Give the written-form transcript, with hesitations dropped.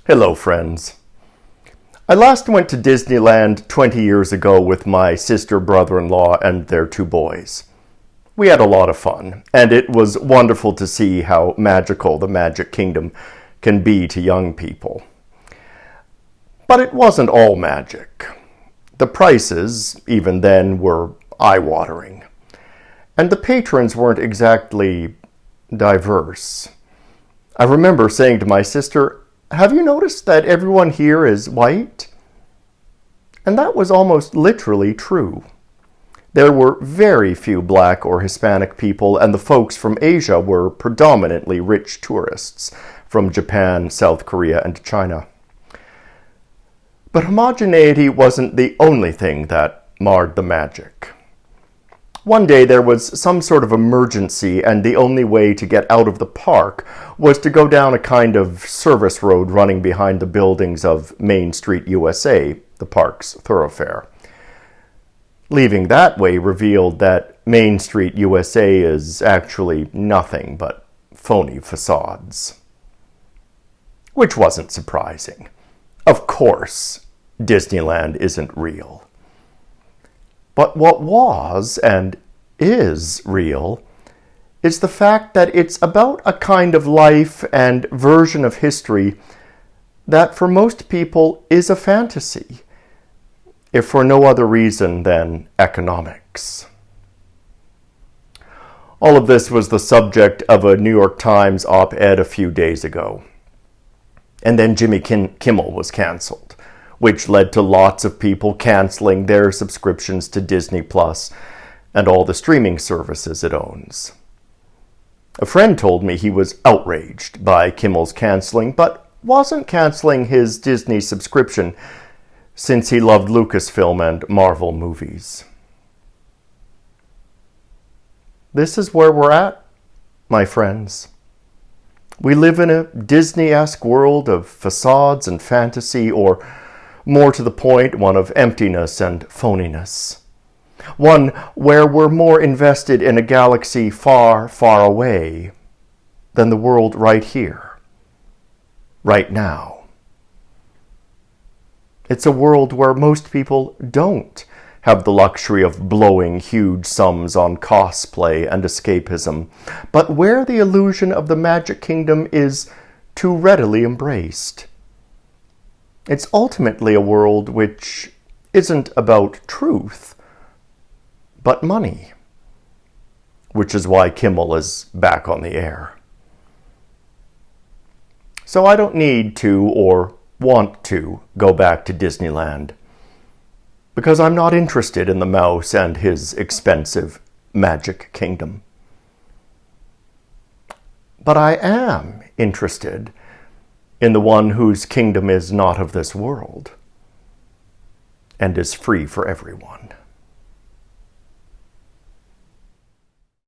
Hello, friends. I last went to Disneyland 20 years ago with my sister, brother-in-law, and their two boys. We had a lot of fun, and it was wonderful to see how magical the Magic Kingdom can be to young people. But it wasn't all magic. The prices, even then, were eye-watering. And the patrons weren't exactly diverse. I remember saying to my sister, "Have you noticed that everyone here is white?" And that was almost literally true. There were very few black or Hispanic people, and the folks from Asia were predominantly rich tourists from Japan, South Korea, and China. But homogeneity wasn't the only thing that marred the magic. One day there was some sort of emergency, and the only way to get out of the park was to go down a kind of service road running behind the buildings of Main Street USA, the park's thoroughfare. Leaving that way revealed that Main Street USA is actually nothing but phony facades. Which wasn't surprising. Of course, Disneyland isn't real. But what was and is real is the fact that it's about a kind of life and version of history that for most people is a fantasy, if for no other reason than economics. All of this was the subject of a New York Times op-ed a few days ago. And then Jimmy Kimmel was canceled, which led to lots of people canceling their subscriptions to Disney Plus and all the streaming services it owns. A friend told me he was outraged by Kimmel's canceling, but wasn't canceling his Disney subscription since he loved Lucasfilm and Marvel movies. This is where we're at, my friends. We live in a Disney-esque world of facades and fantasy, or more to the point, one of emptiness and phoniness. One where we're more invested in a galaxy far, far away than the world right here, right now. It's a world where most people don't have the luxury of blowing huge sums on cosplay and escapism, but where the illusion of the Magic Kingdom is too readily embraced. It's ultimately a world which isn't about truth, but money, which is why Kimmel is back on the air. So I don't need to or want to go back to Disneyland, because I'm not interested in the mouse and his expensive Magic Kingdom. But I am interested in the one whose kingdom is not of this world and is free for everyone.